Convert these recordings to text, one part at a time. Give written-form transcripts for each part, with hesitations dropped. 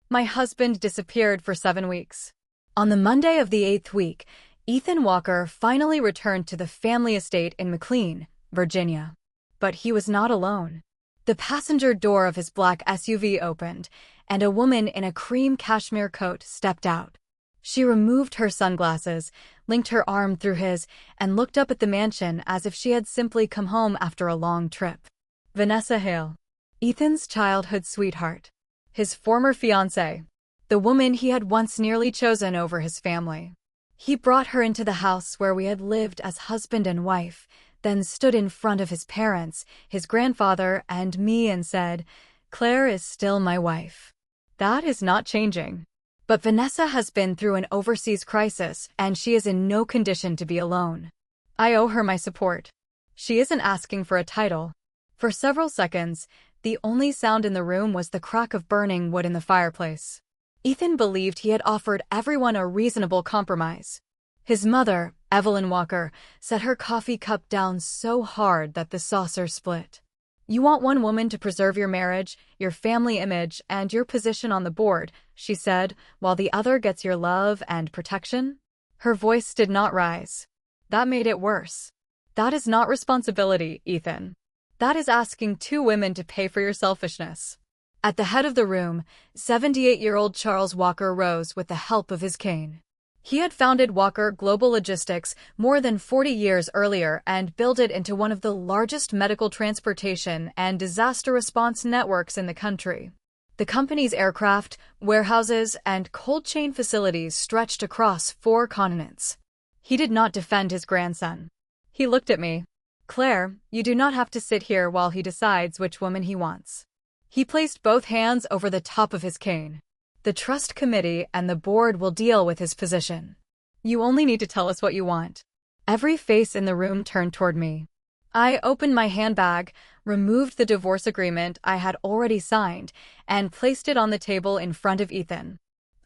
My husband disappeared for 7 weeks. On the Monday of the 8th week, Ethan Walker finally returned to the family estate in McLean, Virginia. But he was not alone. The passenger door of his black SUV opened, and a woman in a cream cashmere coat stepped out. She removed her sunglasses, linked her arm through his, and looked up at the mansion as if she had simply come home after a long trip. Vanessa Hale. Ethan's childhood sweetheart. His former fiancée. The woman he had once nearly chosen over his family. He brought her into the house where we had lived as husband and wife, then stood in front of his parents, his grandfather, and me and said, "Claire is still my wife." That is not changing. But Vanessa has been through an overseas crisis, and she is in no condition to be alone. I owe her my support. She isn't asking for a title. For several seconds, the only sound in the room was the crack of burning wood in the fireplace. Ethan believed he had offered everyone a reasonable compromise. His mother, Evelyn Walker, set her coffee cup down so hard that the saucer split. "You want one woman to preserve your marriage, your family image, and your position on the board," she said, "while the other gets your love and protection?" Her voice did not rise. That made it worse. "That is not responsibility, Ethan. That is asking two women to pay for your selfishness." At the head of the room, 78-year-old Charles Walker rose with the help of his cane. He had founded Walker Global Logistics more than 40 years earlier and built it into one of the largest medical transportation and disaster response networks in the country. The company's aircraft, warehouses, and cold chain facilities stretched across 4 continents. He did not defend his grandson. He looked at me. "Claire, you do not have to sit here while he decides which woman he wants." He placed both hands over the top of his cane. "The trust committee and the board will deal with his position. You only need to tell us what you want." Every face in the room turned toward me. I opened my handbag, removed the divorce agreement I had already signed, and placed it on the table in front of Ethan.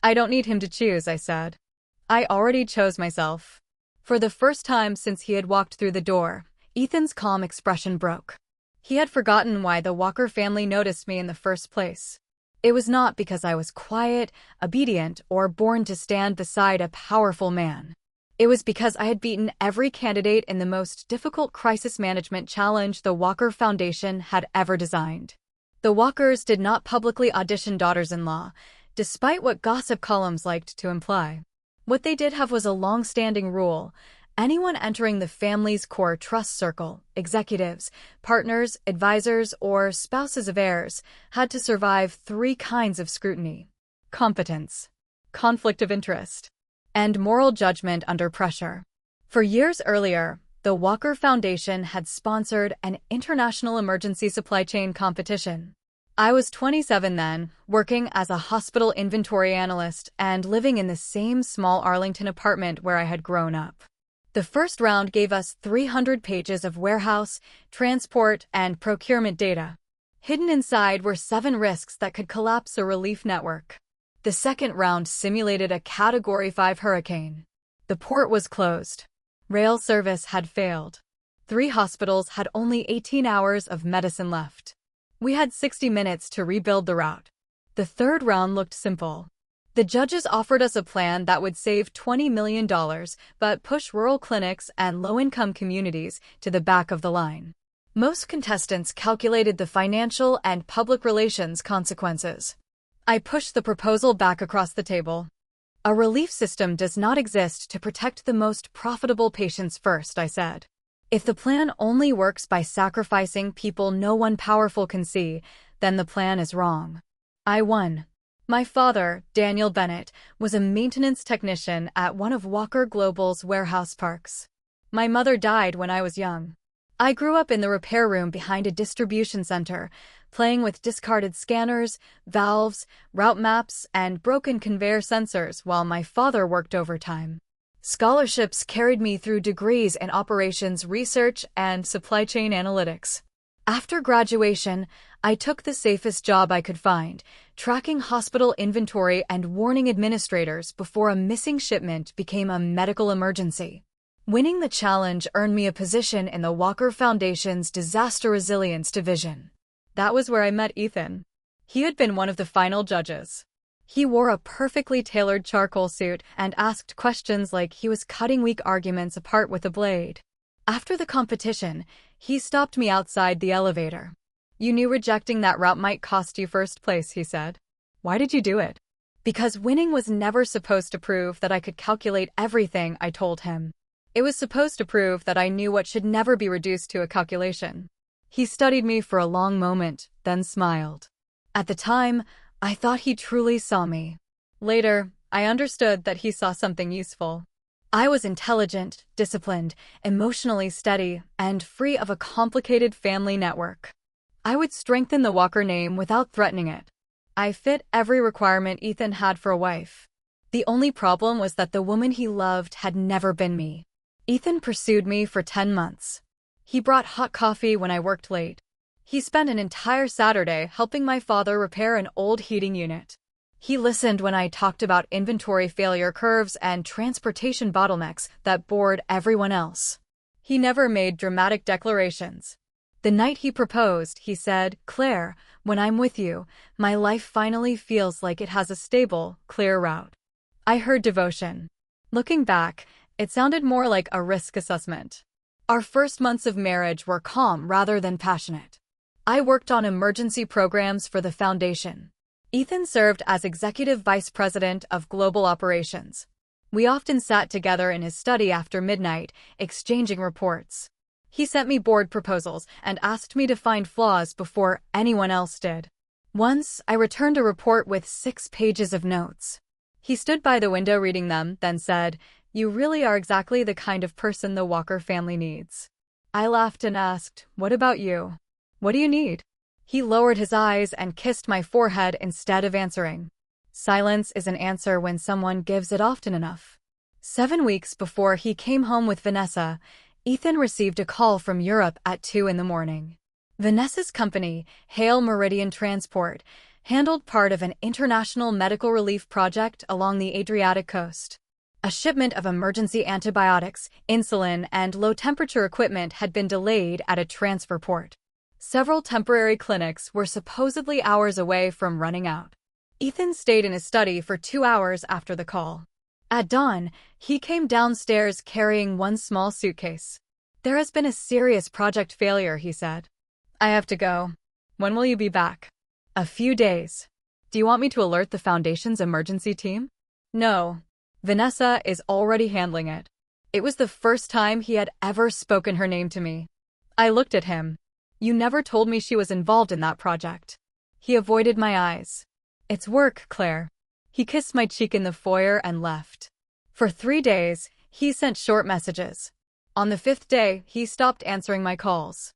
"I don't need him to choose," I said. "I already chose myself." For the first time since he had walked through the door, Ethan's calm expression broke. He had forgotten why the Walker family noticed me in the first place. It was not because I was quiet, obedient, or born to stand beside a powerful man. It was because I had beaten every candidate in the most difficult crisis management challenge the Walker Foundation had ever designed. The Walkers did not publicly audition daughters-in-law, despite what gossip columns liked to imply. What they did have was a long-standing rule. Anyone entering the family's core trust circle, executives, partners, advisors, or spouses of heirs, had to survive 3 kinds of scrutiny: competence, conflict of interest, and moral judgment under pressure. For years earlier, the Walker Foundation had sponsored an international emergency supply chain competition. I was 27 then, working as a hospital inventory analyst and living in the same small Arlington apartment where I had grown up. The first round gave us 300 pages of warehouse, transport, and procurement data. Hidden inside were 7 risks that could collapse a relief network. The second round simulated a Category 5 hurricane. The port was closed. Rail service had failed. 3 hospitals had only 18 hours of medicine left. We had 60 minutes to rebuild the route. The third round looked simple. The judges offered us a plan that would save $20 million, but push rural clinics and low-income communities to the back of the line. Most contestants calculated the financial and public relations consequences. I pushed the proposal back across the table. "A relief system does not exist to protect the most profitable patients first," I said. "If the plan only works by sacrificing people no one powerful can see, then the plan is wrong." I won. My father, Daniel Bennett, was a maintenance technician at one of Walker Global's warehouse parks. My mother died when I was young. I grew up in the repair room behind a distribution center, playing with discarded scanners, valves, route maps, and broken conveyor sensors while my father worked overtime. Scholarships carried me through degrees in operations research and supply chain analytics. After graduation, I took the safest job I could find, tracking hospital inventory and warning administrators before a missing shipment became a medical emergency. Winning the challenge earned me a position in the Walker Foundation's Disaster Resilience Division. That was where I met Ethan. He had been one of the final judges. He wore a perfectly tailored charcoal suit and asked questions like he was cutting weak arguments apart with a blade. After the competition, he stopped me outside the elevator. "You knew rejecting that route might cost you first place," he said. "Why did you do it?" "Because winning was never supposed to prove that I could calculate everything," I told him. "It was supposed to prove that I knew what should never be reduced to a calculation." He studied me for a long moment, then smiled. At the time, I thought he truly saw me. Later, I understood that he saw something useful. I was intelligent, disciplined, emotionally steady, and free of a complicated family network. I would strengthen the Walker name without threatening it. I fit every requirement Ethan had for a wife. The only problem was that the woman he loved had never been me. Ethan pursued me for 10 months. He brought hot coffee when I worked late. He spent an entire Saturday helping my father repair an old heating unit. He listened when I talked about inventory failure curves and transportation bottlenecks that bored everyone else. He never made dramatic declarations. The night he proposed, he said, "Claire, when I'm with you, my life finally feels like it has a stable, clear route." I heard devotion. Looking back, it sounded more like a risk assessment. Our first months of marriage were calm rather than passionate. I worked on emergency programs for the foundation. Ethan served as Executive Vice President of Global Operations. We often sat together in his study after midnight, exchanging reports. He sent me board proposals and asked me to find flaws before anyone else did. Once, I returned a report with 6 pages of notes. He stood by the window reading them, then said, "You really are exactly the kind of person the Walker family needs." I laughed and asked, "What about you? What do you need?" He lowered his eyes and kissed my forehead instead of answering. Silence is an answer when someone gives it often enough. 7 weeks before he came home with Vanessa, Ethan received a call from Europe at 2 in the morning. Vanessa's company, Hale Meridian Transport, handled part of an international medical relief project along the Adriatic coast. A shipment of emergency antibiotics, insulin, and low-temperature equipment had been delayed at a transfer port. Several temporary clinics were supposedly hours away from running out. Ethan stayed in his study for 2 hours after the call. At dawn, he came downstairs carrying one small suitcase. "There has been a serious project failure," he said. "I have to go. When will you be back?" "A few days." "Do you want me to alert the foundation's emergency team?" "No. Vanessa is already handling it." It was the first time he had ever spoken her name to me. I looked at him. "You never told me she was involved in that project." He avoided my eyes. "It's work, Claire." He kissed my cheek in the foyer and left. For 3 days, he sent short messages. On the 5th day, he stopped answering my calls.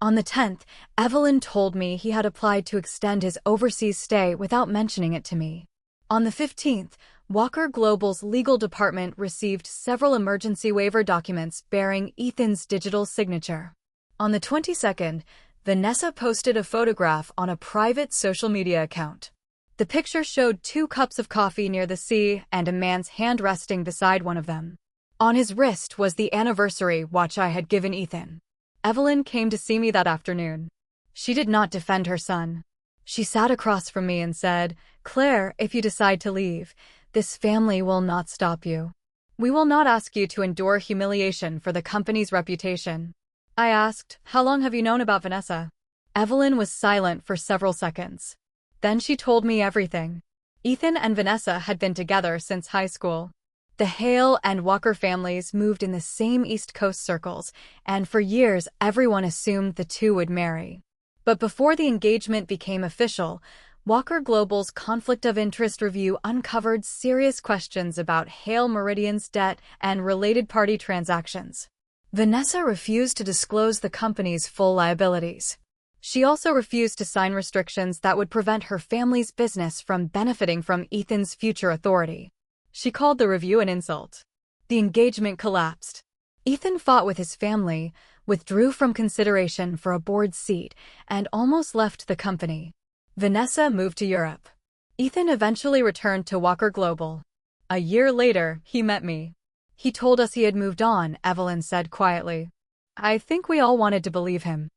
On the 10th, Evelyn told me he had applied to extend his overseas stay without mentioning it to me. On the 15th, Walker Global's legal department received several emergency waiver documents bearing Ethan's digital signature. On the 22nd, Vanessa posted a photograph on a private social media account. The picture showed 2 cups of coffee near the sea and a man's hand resting beside one of them. On his wrist was the anniversary watch I had given Ethan. Evelyn came to see me that afternoon. She did not defend her son. She sat across from me and said, "Claire, if you decide to leave, this family will not stop you. We will not ask you to endure humiliation for the company's reputation." I asked, "How long have you known about Vanessa?" Evelyn was silent for several seconds. Then she told me everything. Ethan and Vanessa had been together since high school. The Hale and Walker families moved in the same East Coast circles, and for years everyone assumed the two would marry. But before the engagement became official, Walker Global's Conflict of Interest review uncovered serious questions about Hale Meridian's debt and related party transactions. Vanessa refused to disclose the company's full liabilities. She also refused to sign restrictions that would prevent her family's business from benefiting from Ethan's future authority. She called the review an insult. The engagement collapsed. Ethan fought with his family, withdrew from consideration for a board seat, and almost left the company. Vanessa moved to Europe. Ethan eventually returned to Walker Global. A year later, he met me. "He told us he had moved on," Evelyn said quietly. I think we all wanted to believe him.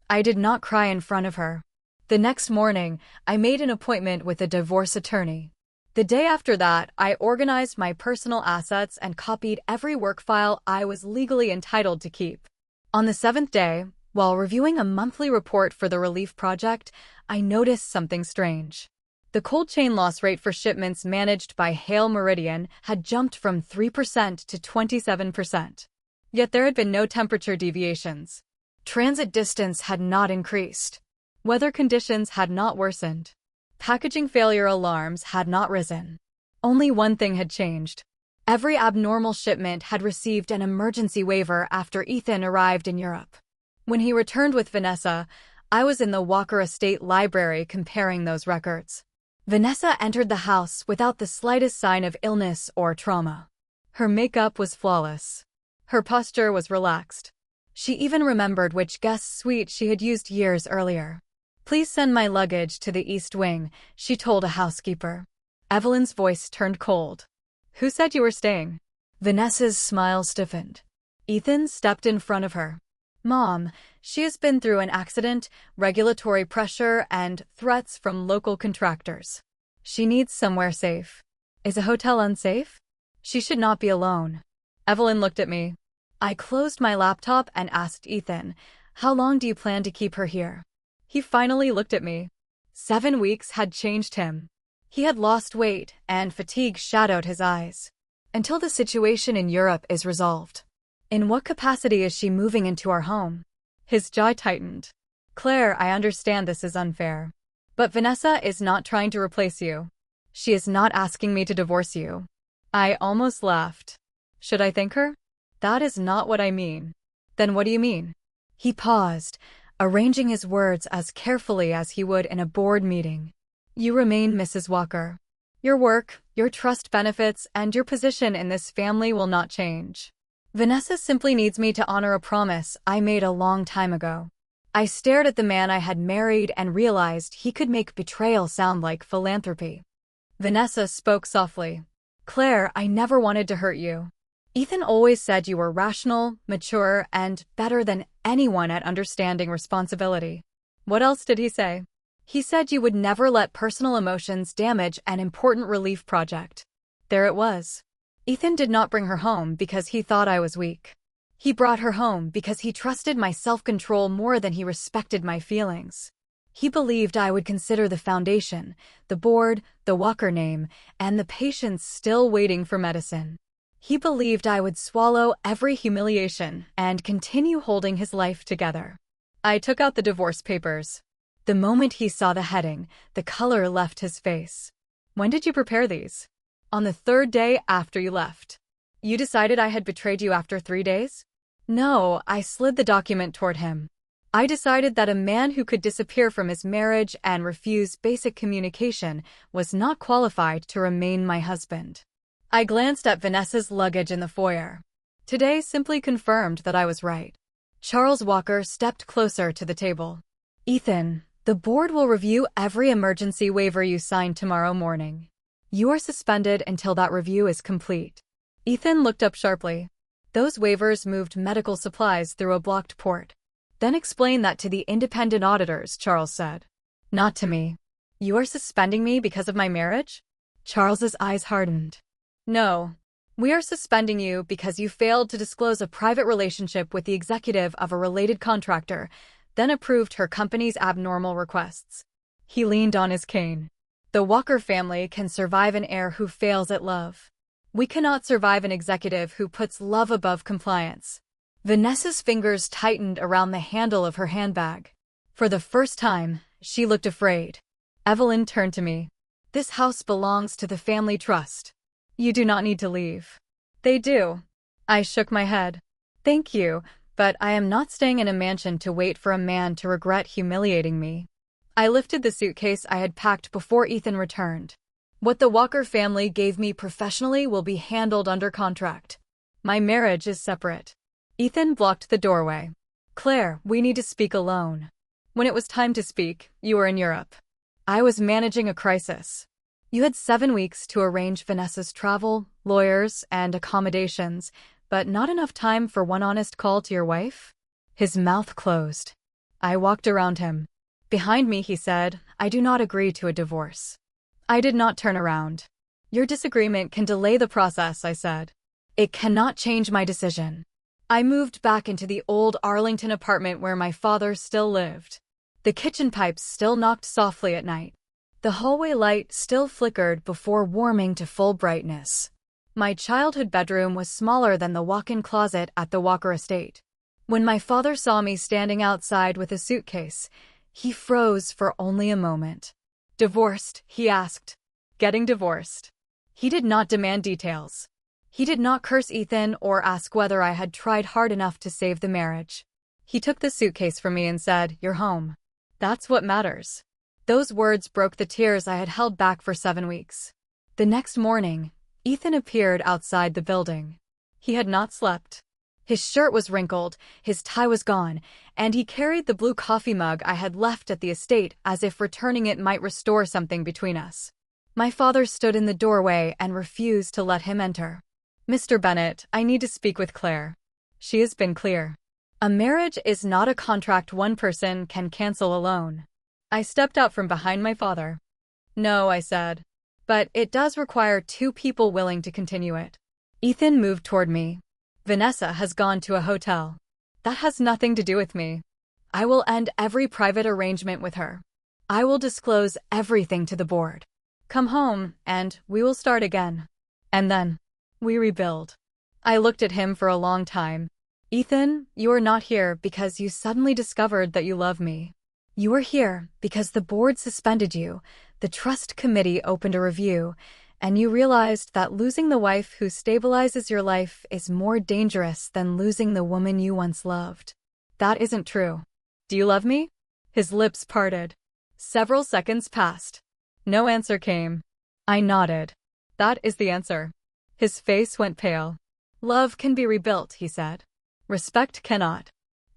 I did not cry in front of her. The next morning, I made an appointment with a divorce attorney. The day after that, I organized my personal assets and copied every work file I was legally entitled to keep. On the seventh day, while reviewing a monthly report for the relief project, I noticed something strange. The cold chain loss rate for shipments managed by Hail Meridian had jumped from 3% to 27%. Yet there had been no temperature deviations. Transit distance had not increased. Weather conditions had not worsened. Packaging failure alarms had not risen. Only one thing had changed. Every abnormal shipment had received an emergency waiver after Ethan arrived in Europe. When he returned with Vanessa, I was in the Walker Estate Library comparing those records. Vanessa entered the house without the slightest sign of illness or trauma. Her makeup was flawless. Her posture was relaxed. She even remembered which guest suite she had used years earlier. "Please send my luggage to the East Wing," she told a housekeeper. Evelyn's voice turned cold. "Who said you were staying?" Vanessa's smile stiffened. Ethan stepped in front of her. "Mom, she has been through an accident, regulatory pressure, and threats from local contractors. She needs somewhere safe." "Is a hotel unsafe?" "She should not be alone." Evelyn looked at me. I closed my laptop and asked Ethan, "How long do you plan to keep her here?" He finally looked at me. 7 weeks had changed him. He had lost weight, and fatigue shadowed his eyes. "Until the situation in Europe is resolved." "In what capacity is she moving into our home?" His jaw tightened. "Claire, I understand this is unfair. But Vanessa is not trying to replace you. She is not asking me to divorce you." I almost laughed. "Should I thank her?" "That is not what I mean." "Then what do you mean?" He paused, arranging his words as carefully as he would in a board meeting. "You remain Mrs. Walker. Your work, your trust benefits, and your position in this family will not change. Vanessa simply needs me to honor a promise I made a long time ago." I stared at the man I had married and realized he could make betrayal sound like philanthropy. Vanessa spoke softly. "Claire, I never wanted to hurt you. Ethan always said you were rational, mature, and better than anyone at understanding responsibility." "What else did he say?" "He said you would never let personal emotions damage an important relief project." There it was. Ethan did not bring her home because he thought I was weak. He brought her home because he trusted my self-control more than he respected my feelings. He believed I would consider the foundation, the board, the Walker name, and the patients still waiting for medicine. He believed I would swallow every humiliation and continue holding his life together. I took out the divorce papers. The moment he saw the heading, the color left his face. "When did you prepare these?" "On the 3rd day after you left." "You decided I had betrayed you after 3 days?" "No," I slid the document toward him. "I decided that a man who could disappear from his marriage and refuse basic communication was not qualified to remain my husband." I glanced at Vanessa's luggage in the foyer. Today simply confirmed that I was right. Charles Walker stepped closer to the table. "Ethan, the board will review every emergency waiver you sign tomorrow morning. You are suspended until that review is complete." Ethan looked up sharply. "Those waivers moved medical supplies through a blocked port." "Then explain that to the independent auditors," Charles said. "Not to me." "You are suspending me because of my marriage?" Charles's eyes hardened. "No. We are suspending you because you failed to disclose a private relationship with the executive of a related contractor, then approved her company's abnormal requests." He leaned on his cane. "The Walker family can survive an heir who fails at love. We cannot survive an executive who puts love above compliance." Vanessa's fingers tightened around the handle of her handbag. For the first time, she looked afraid. Evelyn turned to me. "This house belongs to the family trust. You do not need to leave." "They do." I shook my head. "Thank you, but I am not staying in a mansion to wait for a man to regret humiliating me." I lifted the suitcase I had packed before Ethan returned. "What the Walker family gave me professionally will be handled under contract. My marriage is separate." Ethan blocked the doorway. "Claire, we need to speak alone." When it was time to speak, you were in Europe. I was managing a crisis. You had 7 weeks to arrange Vanessa's travel, lawyers, and accommodations, but not enough time for one honest call to your wife? His mouth closed. I walked around him. "Behind me," he said, "I do not agree to a divorce." I did not turn around. Your disagreement can delay the process, I said. It cannot change my decision. I moved back into the old Arlington apartment where my father still lived. The kitchen pipes still knocked softly at night. The hallway light still flickered before warming to full brightness. My childhood bedroom was smaller than the walk-in closet at the Walker estate. When my father saw me standing outside with a suitcase, he froze for only a moment. Divorced, he asked. Getting divorced. He did not demand details. He did not curse Ethan or ask whether I had tried hard enough to save the marriage. He took the suitcase from me and said, "You're home. That's what matters." Those words broke the tears I had held back for 7 weeks. The next morning, Ethan appeared outside the building. He had not slept. His shirt was wrinkled, his tie was gone, and he carried the blue coffee mug I had left at the estate as if returning it might restore something between us. My father stood in the doorway and refused to let him enter. "Mr. Bennett, I need to speak with Claire. She has been clear. A marriage is not a contract one person can cancel alone." I stepped out from behind my father. "No," I said. "But it does require 2 people willing to continue it." Ethan moved toward me. "Vanessa has gone to a hotel. That has nothing to do with me. I will end every private arrangement with her. I will disclose everything to the board. Come home, and we will start again. And then, we rebuild." I looked at him for a long time. "Ethan, you are not here because you suddenly discovered that you love me. You are here because the board suspended you, the trust committee opened a review, and you realized that losing the wife who stabilizes your life is more dangerous than losing the woman you once loved. That isn't true. Do you love me?" His lips parted. Several seconds passed. No answer came. I nodded. "That is the answer." His face went pale. "Love can be rebuilt," he said. "Respect cannot."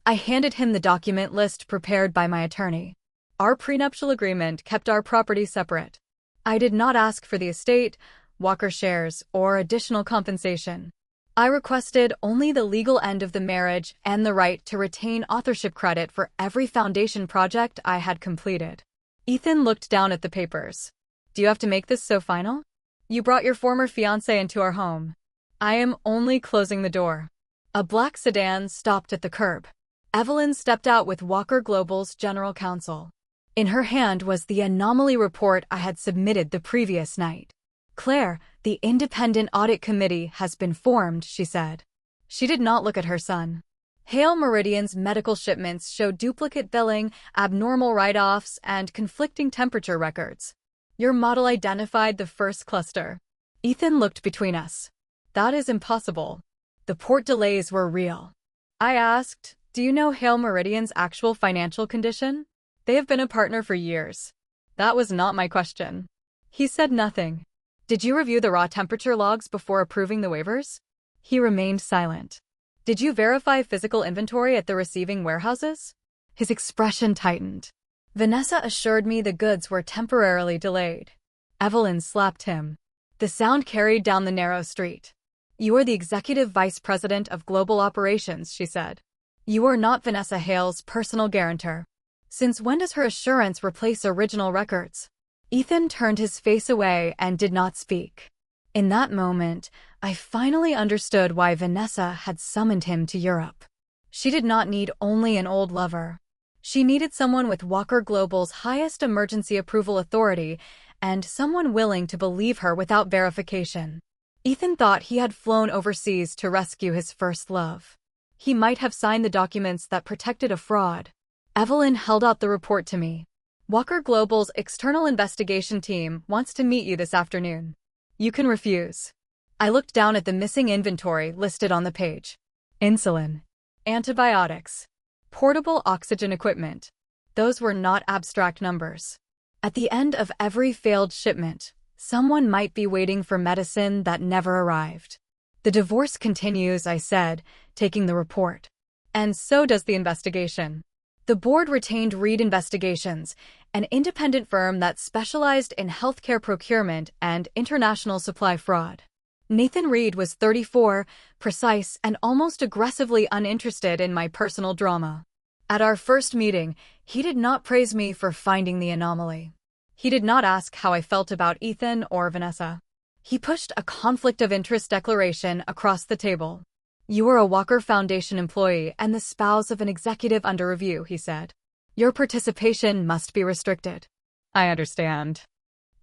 I handed him the document list prepared by my attorney. Our prenuptial agreement kept our property separate. I did not ask for the estate, Walker shares, or additional compensation. I requested only the legal end of the marriage and the right to retain authorship credit for every foundation project I had completed. Ethan looked down at the papers. "Do you have to make this so final? You brought your former fiancé into our home. I am only closing the door." A black sedan stopped at the curb. Evelyn stepped out with Walker Global's general counsel. In her hand was the anomaly report I had submitted the previous night. "Claire, the independent audit committee has been formed," she said. She did not look at her son. Hale Meridian's medical shipments showed duplicate billing, abnormal write-offs, and conflicting temperature records. Your model identified the first cluster. Ethan looked between us. "That is impossible. The port delays were real." I asked, "Do you know Hale Meridian's actual financial condition? They have been a partner for years." That was not my question. He said nothing. "Did you review the raw temperature logs before approving the waivers?" He remained silent. "Did you verify physical inventory at the receiving warehouses?" His expression tightened. "Vanessa assured me the goods were temporarily delayed." Evelyn slapped him. The sound carried down the narrow street. "You are the executive vice president of global operations," she said. "You are not Vanessa Hale's personal guarantor. Since when does her assurance replace original records?" Ethan turned his face away and did not speak. In that moment, I finally understood why Vanessa had summoned him to Europe. She did not need only an old lover. She needed someone with Walker Global's highest emergency approval authority and someone willing to believe her without verification. Ethan thought he had flown overseas to rescue his first love. He might have signed the documents that protected a fraud. Evelyn held out the report to me. "Walker Global's external investigation team wants to meet you this afternoon. You can refuse." I looked down at the missing inventory listed on the page. Insulin, antibiotics, portable oxygen equipment. Those were not abstract numbers. At the end of every failed shipment, someone might be waiting for medicine that never arrived. "The divorce continues," I said, taking the report. "And so does the investigation." The board retained Reed Investigations, an independent firm that specialized in healthcare procurement and international supply fraud. Nathan Reed was 34, precise, and almost aggressively uninterested in my personal drama. At our first meeting, he did not praise me for finding the anomaly. He did not ask how I felt about Ethan or Vanessa. He pushed a conflict of interest declaration across the table. You are a Walker Foundation employee and the spouse of an executive under review, he said. Your participation must be restricted. I understand.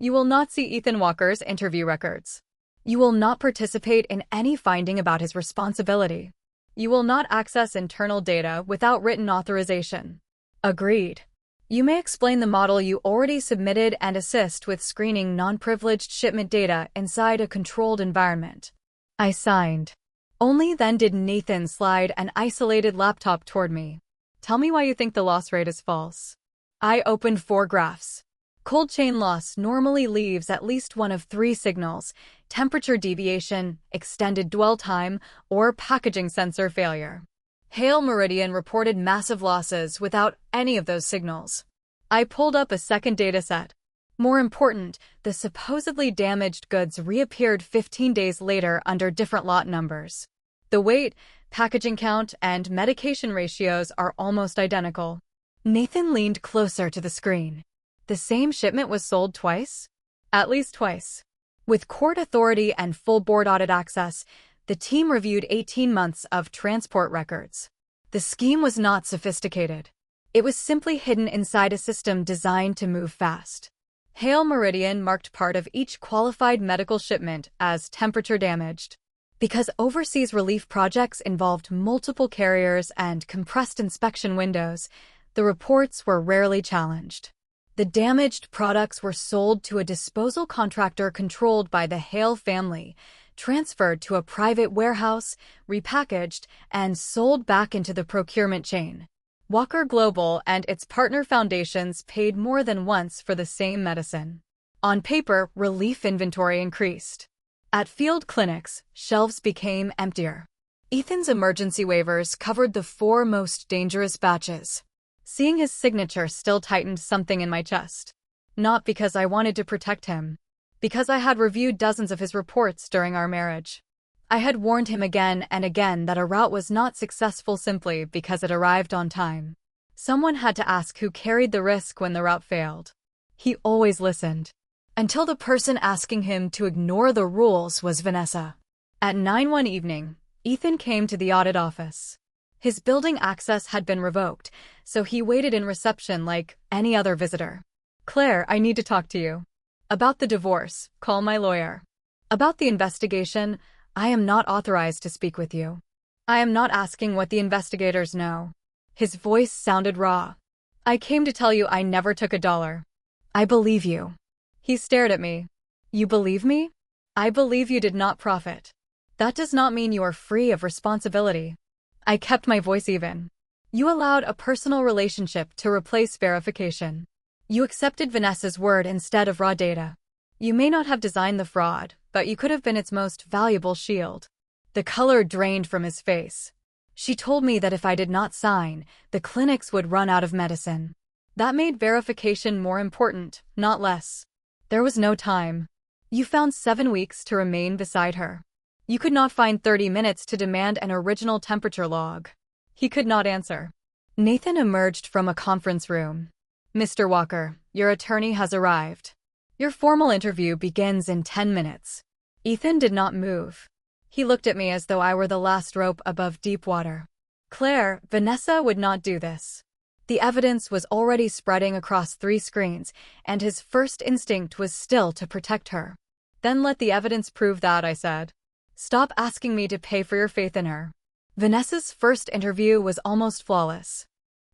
You will not see Ethan Walker's interview records. You will not participate in any finding about his responsibility. You will not access internal data without written authorization. Agreed. You may explain the model you already submitted and assist with screening non-privileged shipment data inside a controlled environment. I signed. Only then did Nathan slide an isolated laptop toward me. Tell me why you think the loss rate is false. I opened 4 graphs. Cold chain loss normally leaves at least one of 3 signals: temperature deviation, extended dwell time, or packaging sensor failure. Hale Meridian reported massive losses without any of those signals. I pulled up a second dataset. More important, the supposedly damaged goods reappeared 15 days later under different lot numbers. The weight, packaging count, and medication ratios are almost identical. Nathan leaned closer to the screen. The same shipment was sold twice? At least twice. With court authority and full board audit access, the team reviewed 18 months of transport records. The scheme was not sophisticated. It was simply hidden inside a system designed to move fast. Hale Meridian marked part of each qualified medical shipment as temperature damaged. Because overseas relief projects involved multiple carriers and compressed inspection windows, the reports were rarely challenged. The damaged products were sold to a disposal contractor controlled by the Hale family, transferred to a private warehouse, repackaged, and sold back into the procurement chain. Walker Global and its partner foundations paid more than once for the same medicine. On paper, relief inventory increased. At field clinics, shelves became emptier. Ethan's emergency waivers covered the 4 most dangerous batches. Seeing his signature still tightened something in my chest. Not because I wanted to protect him. Because I had reviewed dozens of his reports during our marriage. I had warned him again and again that a route was not successful simply because it arrived on time. Someone had to ask who carried the risk when the route failed. He always listened. Until the person asking him to ignore the rules was Vanessa. At 9 one evening, Ethan came to the audit office. His building access had been revoked, so he waited in reception like any other visitor. Claire, I need to talk to you. About the divorce, call my lawyer. About the investigation, I am not authorized to speak with you. I am not asking what the investigators know. His voice sounded raw. I came to tell you I never took $1. I believe you. He stared at me. You believe me? I believe you did not profit. That does not mean you are free of responsibility. I kept my voice even. You allowed a personal relationship to replace verification. You accepted Vanessa's word instead of raw data. You may not have designed the fraud, but you could have been its most valuable shield. The color drained from his face. She told me that if I did not sign, the clinics would run out of medicine. That made verification more important, not less. There was no time. You found 7 weeks to remain beside her. You could not find 30 minutes to demand an original temperature log. He could not answer. Nathan emerged from a conference room. Mr. Walker, your attorney has arrived. Your formal interview begins in 10 minutes. Ethan did not move. He looked at me as though I were the last rope above deep water. Claire, Vanessa would not do this. The evidence was already spreading across 3 screens, and his first instinct was still to protect her. Then let the evidence prove that, I said. Stop asking me to pay for your faith in her. Vanessa's first interview was almost flawless.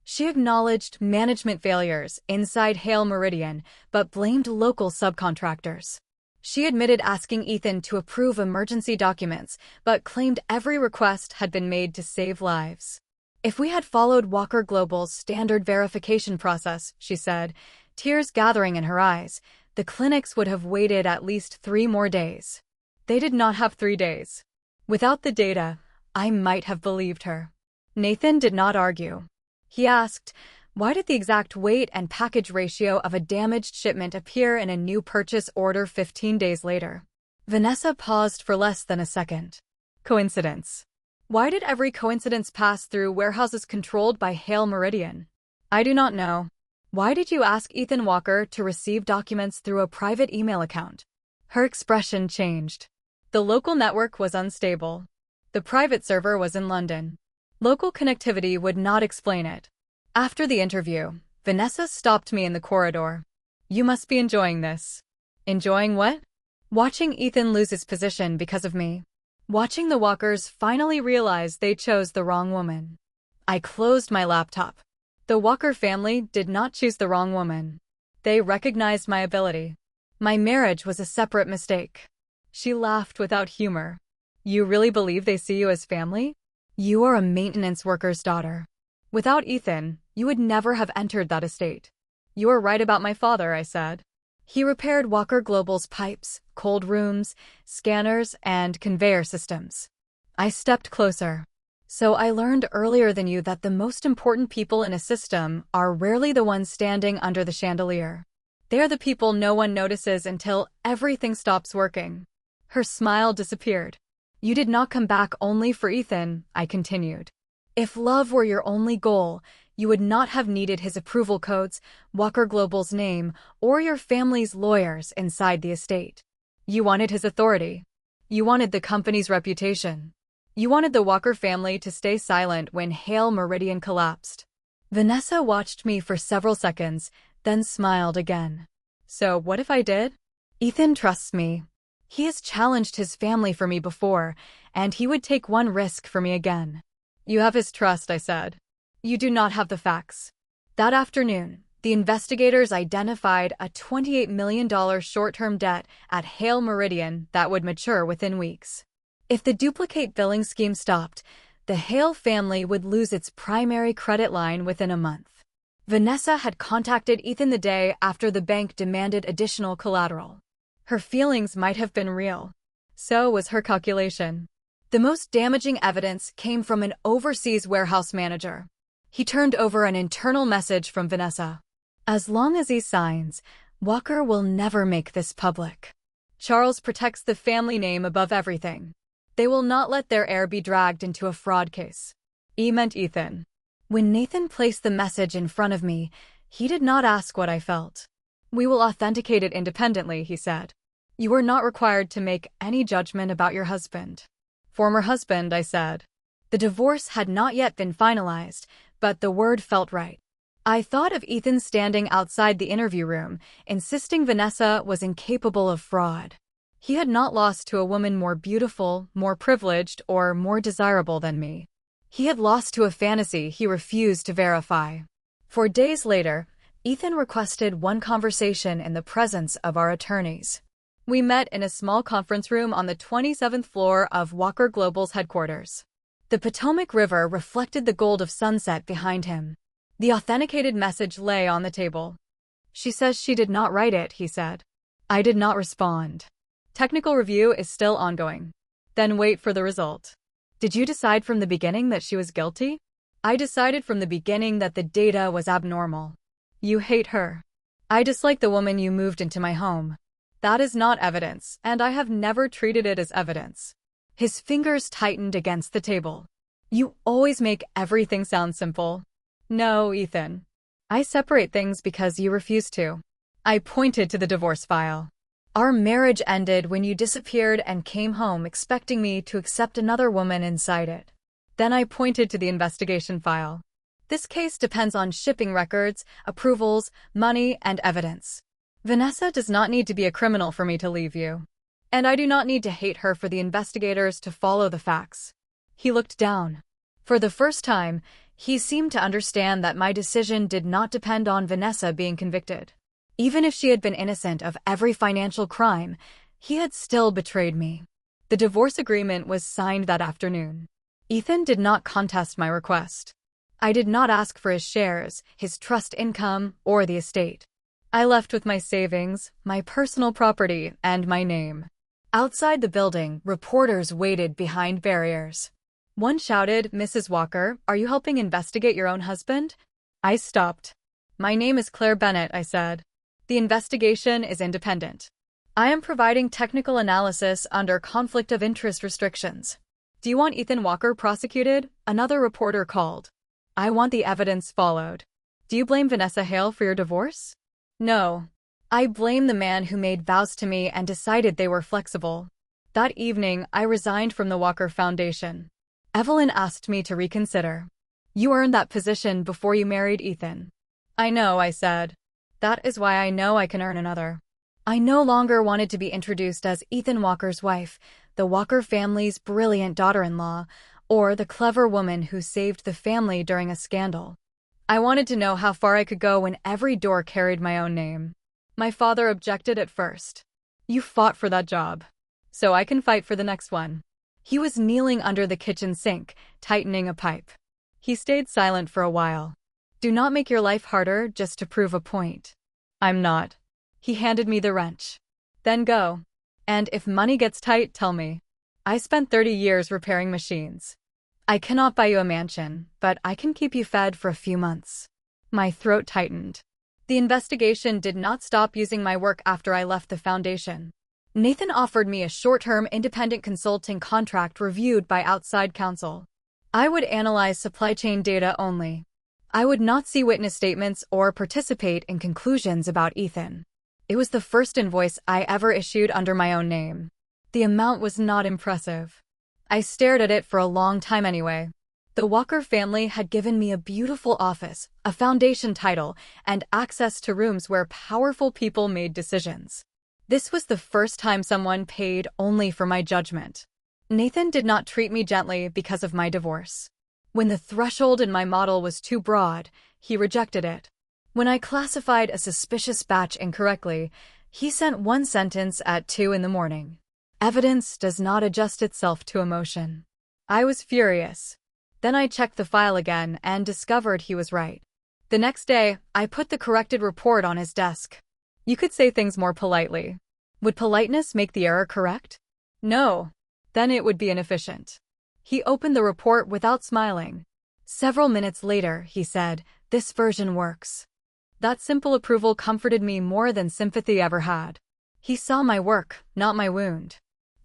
She acknowledged management failures inside Hale Meridian, but blamed local subcontractors. She admitted asking Ethan to approve emergency documents, but claimed every request had been made to save lives. If we had followed Walker Global's standard verification process, she said, tears gathering in her eyes, the clinics would have waited at least 3 more days. They did not have 3 days. Without the data, I might have believed her. Nathan did not argue. He asked, why did the exact weight and package ratio of a damaged shipment appear in a new purchase order 15 days later? Vanessa paused for less than a second. Coincidence. Why did every coincidence pass through warehouses controlled by Hale Meridian? I do not know. Why did you ask Ethan Walker to receive documents through a private email account? Her expression changed. The local network was unstable. The private server was in London. Local connectivity would not explain it. After the interview, Vanessa stopped me in the corridor. You must be enjoying this. Enjoying what? Watching Ethan lose his position because of me. Watching the Walkers finally realize they chose the wrong woman. I closed my laptop. The Walker family did not choose the wrong woman. They recognized my ability. My marriage was a separate mistake. She laughed without humor. You really believe they see you as family? You are a maintenance worker's daughter. Without Ethan, you would never have entered that estate. You are right about my father, I said. He repaired Walker Global's pipes, cold rooms, scanners, and conveyor systems. I stepped closer. So I learned earlier than you that the most important people in a system are rarely the ones standing under the chandelier. They are the people no one notices until everything stops working. Her smile disappeared. You did not come back only for Ethan, I continued. If love were your only goal, you would not have needed his approval codes, Walker Global's name, or your family's lawyers inside the estate. You wanted his authority. You wanted the company's reputation. You wanted the Walker family to stay silent when Hale Meridian collapsed. Vanessa watched me for several seconds, then smiled again. So what if I did? Ethan trusts me. He has challenged his family for me before, and he would take one risk for me again. You have his trust, I said. You do not have the facts. That afternoon, the investigators identified a $28 million short-term debt at Hale Meridian that would mature within weeks. If the duplicate billing scheme stopped, the Hale family would lose its primary credit line within a month. Vanessa had contacted Ethan the day after the bank demanded additional collateral. Her feelings might have been real. So was her calculation. The most damaging evidence came from an overseas warehouse manager. He turned over an internal message from Vanessa. As long as he signs, Walker will never make this public. Charles protects the family name above everything. They will not let their heir be dragged into a fraud case. E meant Ethan. When Nathan placed the message in front of me, he did not ask what I felt. We will authenticate it independently, he said. You are not required to make any judgment about your husband. Former husband, I said. The divorce had not yet been finalized, but the word felt right. I thought of Ethan standing outside the interview room, insisting Vanessa was incapable of fraud. He had not lost to a woman more beautiful, more privileged, or more desirable than me. He had lost to a fantasy he refused to verify. 4 days later, Ethan requested one conversation in the presence of our attorneys. We met in a small conference room on the 27th floor of Walker Global's headquarters. The Potomac River reflected the gold of sunset behind him. The authenticated message lay on the table. She says she did not write it, he said. I did not respond. Technical review is still ongoing. Then wait for the result. Did you decide from the beginning that she was guilty? I decided from the beginning that the data was abnormal. You hate her. I dislike the woman you moved into my home. That is not evidence, and I have never treated it as evidence. His fingers tightened against the table. You always make everything sound simple. No, Ethan. I separate things because you refuse to. I pointed to the divorce file. Our marriage ended when you disappeared and came home expecting me to accept another woman inside it. Then I pointed to the investigation file. This case depends on shipping records, approvals, money, and evidence. Vanessa does not need to be a criminal for me to leave you. And I do not need to hate her for the investigators to follow the facts. He looked down. For the first time, he seemed to understand that my decision did not depend on Vanessa being convicted. Even if she had been innocent of every financial crime, he had still betrayed me. The divorce agreement was signed that afternoon. Ethan did not contest my request. I did not ask for his shares, his trust income, or the estate. I left with my savings, my personal property, and my name. Outside the building, reporters waited behind barriers. One shouted, Mrs. Walker, are you helping investigate your own husband? I stopped. My name is Claire Bennett, I said. The investigation is independent. I am providing technical analysis under conflict of interest restrictions. Do you want Ethan Walker prosecuted? Another reporter called. I want the evidence followed. Do you blame Vanessa Hale for your divorce? No. I blame the man who made vows to me and decided they were flexible. That evening, I resigned from the Walker Foundation. Evelyn asked me to reconsider. You earned that position before you married Ethan. I know, I said. That is why I know I can earn another. I no longer wanted to be introduced as Ethan Walker's wife, the Walker family's brilliant daughter-in-law, or the clever woman who saved the family during a scandal. I wanted to know how far I could go when every door carried my own name. My father objected at first. You fought for that job, so I can fight for the next one. He was kneeling under the kitchen sink, tightening a pipe. He stayed silent for a while. Do not make your life harder just to prove a point. I'm not. He handed me the wrench. Then go. And if money gets tight, tell me. I spent 30 years repairing machines. I cannot buy you a mansion, but I can keep you fed for a few months. My throat tightened. The investigation did not stop using my work after I left the foundation. Nathan offered me a short-term independent consulting contract reviewed by outside counsel. I would analyze supply chain data only. I would not see witness statements or participate in conclusions about Ethan. It was the first invoice I ever issued under my own name. The amount was not impressive. I stared at it for a long time anyway. The Walker family had given me a beautiful office, a foundation title, and access to rooms where powerful people made decisions. This was the first time someone paid only for my judgment. Nathan did not treat me gently because of my divorce. When the threshold in my model was too broad, he rejected it. When I classified a suspicious batch incorrectly, he sent one sentence at 2 in the morning. Evidence does not adjust itself to emotion. I was furious. Then I checked the file again and discovered he was right. The next day, I put the corrected report on his desk. You could say things more politely. Would politeness make the error correct? No. Then it would be inefficient. He opened the report without smiling. Several minutes later, he said, "This version works." That simple approval comforted me more than sympathy ever had. He saw my work, not my wound.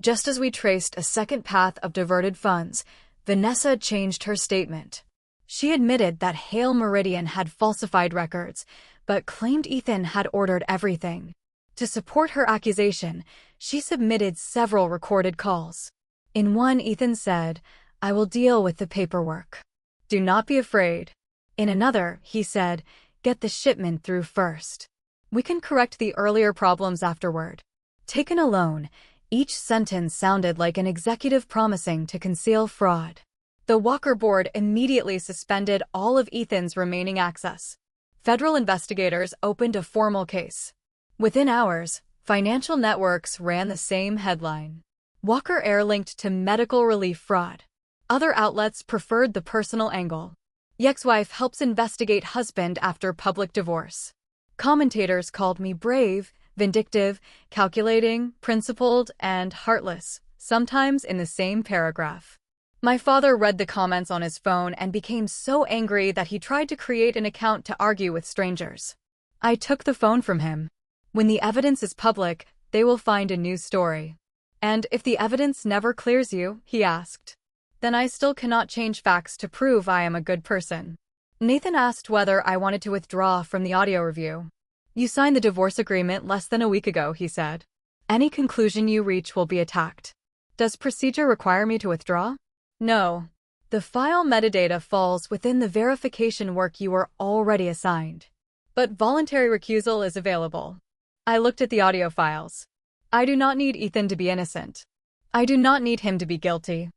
Just as we traced a second path of diverted funds, Vanessa changed her statement. She admitted that Hale Meridian had falsified records, but claimed Ethan had ordered everything. To support her accusation, she submitted several recorded calls. In one, Ethan said, "I will deal with the paperwork. Do not be afraid." In another, he said, "Get the shipment through first. We can correct the earlier problems afterward." Taken alone, each sentence sounded like an executive promising to conceal fraud. The Walker board immediately suspended all of Ethan's remaining access. Federal investigators opened a formal case. Within hours, financial networks ran the same headline. Walker air-linked to medical relief fraud. Other outlets preferred the personal angle. Ex-wife helps investigate husband after public divorce. Commentators called me brave, vindictive, calculating, principled, and heartless, sometimes in the same paragraph. My father read the comments on his phone and became so angry that he tried to create an account to argue with strangers. I took the phone from him. When the evidence is public, they will find a new story. And if the evidence never clears you, he asked, then I still cannot change facts to prove I am a good person. Nathan asked whether I wanted to withdraw from the audio review. You signed the divorce agreement less than a week ago, he said. Any conclusion you reach will be attacked. Does procedure require me to withdraw? No. The file metadata falls within the verification work you were already assigned. But voluntary recusal is available. I looked at the audio files. I do not need Ethan to be innocent. I do not need him to be guilty.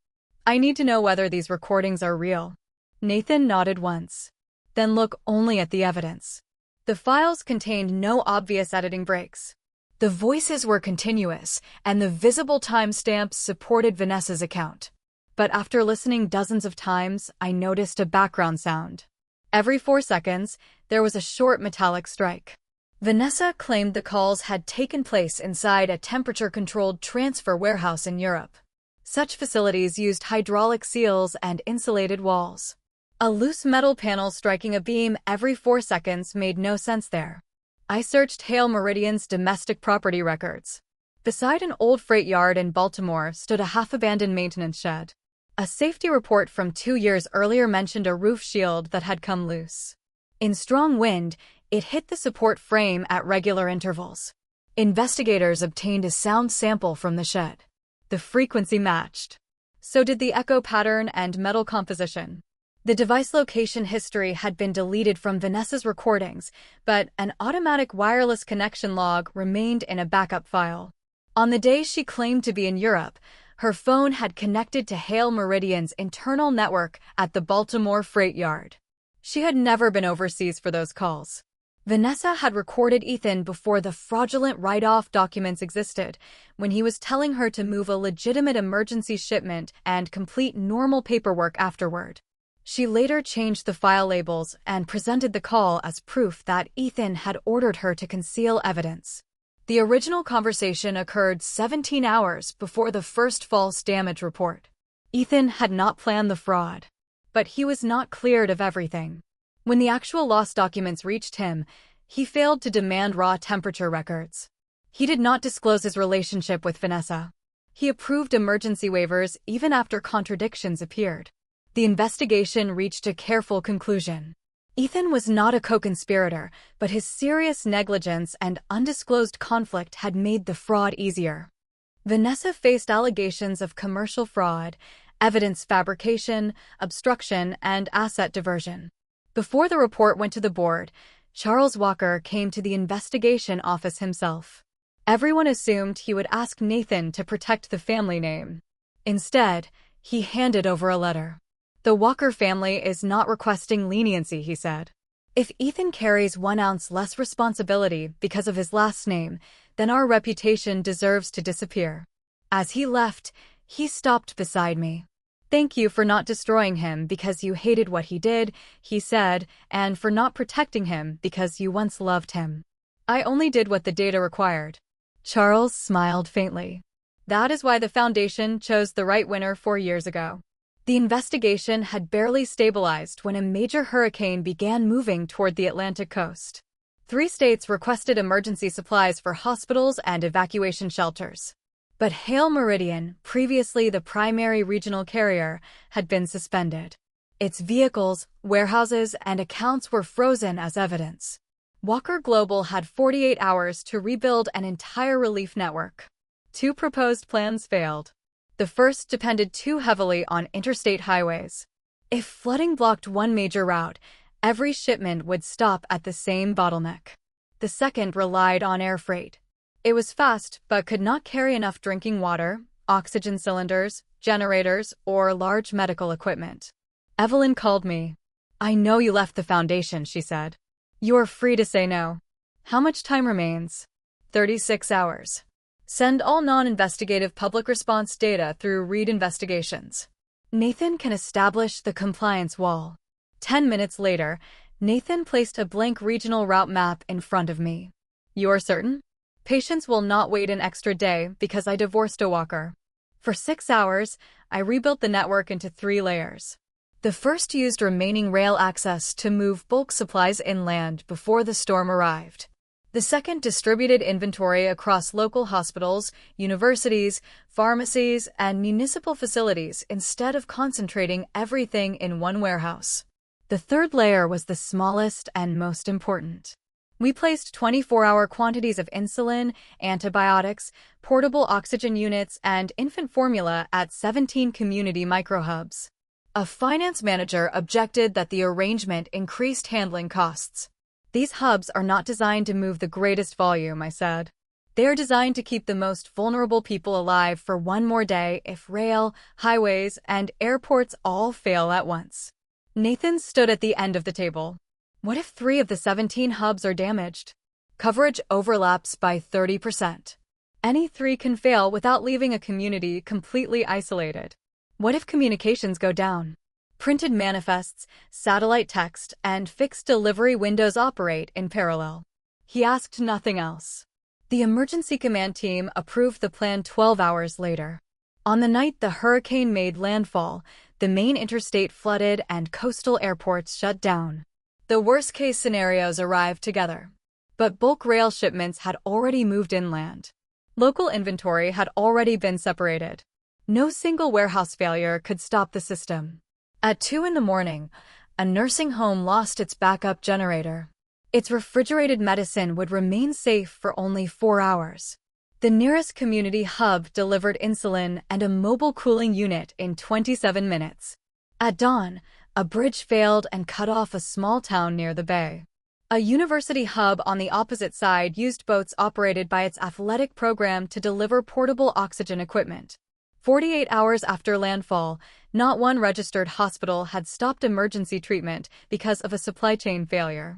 I need to know whether these recordings are real. Nathan nodded once. Then look only at the evidence. The files contained no obvious editing breaks. The voices were continuous, and the visible timestamps supported Vanessa's account. But after listening dozens of times, I noticed a background sound. Every 4 seconds, there was a short metallic strike. Vanessa claimed the calls had taken place inside a temperature-controlled transfer warehouse in Europe. Such facilities used hydraulic seals and insulated walls. A loose metal panel striking a beam every 4 seconds made no sense there. I searched Hale Meridian's domestic property records. Beside an old freight yard in Baltimore stood a half-abandoned maintenance shed. A safety report from 2 years earlier mentioned a roof shield that had come loose. In strong wind, It hit the support frame at regular intervals. Investigators obtained a sound sample from the shed. The frequency matched. So did the echo pattern and metal composition. The device location history had been deleted from Vanessa's recordings, but an automatic wireless connection log remained in a backup file. On the day she claimed to be in Europe, her phone had connected to Hale Meridian's internal network at the Baltimore freight yard. She had never been overseas for those calls. Vanessa had recorded Ethan before the fraudulent write-off documents existed, when he was telling her to move a legitimate emergency shipment and complete normal paperwork afterward. She later changed the file labels and presented the call as proof that Ethan had ordered her to conceal evidence. The original conversation occurred 17 hours before the first false damage report. Ethan had not planned the fraud, but he was not cleared of everything. When the actual lost documents reached him, he failed to demand raw temperature records. He did not disclose his relationship with Vanessa. He approved emergency waivers even after contradictions appeared. The investigation reached a careful conclusion. Ethan was not a co-conspirator, but his serious negligence and undisclosed conflict had made the fraud easier. Vanessa faced allegations of commercial fraud, evidence fabrication, obstruction, and asset diversion. Before the report went to the board, Charles Walker came to the investigation office himself. Everyone assumed he would ask Nathan to protect the family name. Instead, he handed over a letter. The Walker family is not requesting leniency, he said. If Ethan carries 1 ounce less responsibility because of his last name, then our reputation deserves to disappear. As he left, he stopped beside me. Thank you for not destroying him because you hated what he did, he said, and for not protecting him because you once loved him. I only did what the data required. Charles smiled faintly. That is why the Foundation chose the right winner 4 years ago. The investigation had barely stabilized when a major hurricane began moving toward the Atlantic coast. 3 states requested emergency supplies for hospitals and evacuation shelters. But Hale Meridian, previously the primary regional carrier, had been suspended. Its vehicles, warehouses, and accounts were frozen as evidence. Walker Global had 48 hours to rebuild an entire relief network. 2 proposed plans failed. The first depended too heavily on interstate highways. If flooding blocked one major route, every shipment would stop at the same bottleneck. The second relied on air freight. It was fast, but could not carry enough drinking water, oxygen cylinders, generators, or large medical equipment. Evelyn called me. I know you left the Foundation, she said. You are free to say no. How much time remains? 36 hours. Send all non-investigative public response data through Reed Investigations. Nathan can establish the compliance wall. 10 minutes later, Nathan placed a blank regional route map in front of me. You're certain? Patients will not wait an extra day because I divorced a Walker. For 6 hours, I rebuilt the network into 3 layers. The first used remaining rail access to move bulk supplies inland before the storm arrived. The second distributed inventory across local hospitals, universities, pharmacies, and municipal facilities instead of concentrating everything in one warehouse. The third layer was the smallest and most important. We placed 24-hour quantities of insulin, antibiotics, portable oxygen units, and infant formula at 17 community microhubs. A finance manager objected that the arrangement increased handling costs. These hubs are not designed to move the greatest volume, I said. They are designed to keep the most vulnerable people alive for one more day if rail, highways, and airports all fail at once. Nathan stood at the end of the table. What if 3 of the 17 hubs are damaged? Coverage overlaps by 30%. Any 3 can fail without leaving a community completely isolated. What if communications go down? Printed manifests, satellite text, and fixed delivery windows operate in parallel. He asked nothing else. The emergency command team approved the plan 12 hours later. On the night the hurricane made landfall, the main interstate flooded and coastal airports shut down. The worst-case scenarios arrived together. But bulk rail shipments had already moved inland. Local inventory had already been separated. No single warehouse failure could stop the system. At 2 in the morning, a nursing home lost its backup generator. Its refrigerated medicine would remain safe for only 4 hours. The nearest community hub delivered insulin and a mobile cooling unit in 27 minutes. At dawn, a bridge failed and cut off a small town near the bay. A university hub on the opposite side used boats operated by its athletic program to deliver portable oxygen equipment. 48 hours after landfall, not one registered hospital had stopped emergency treatment because of a supply chain failure.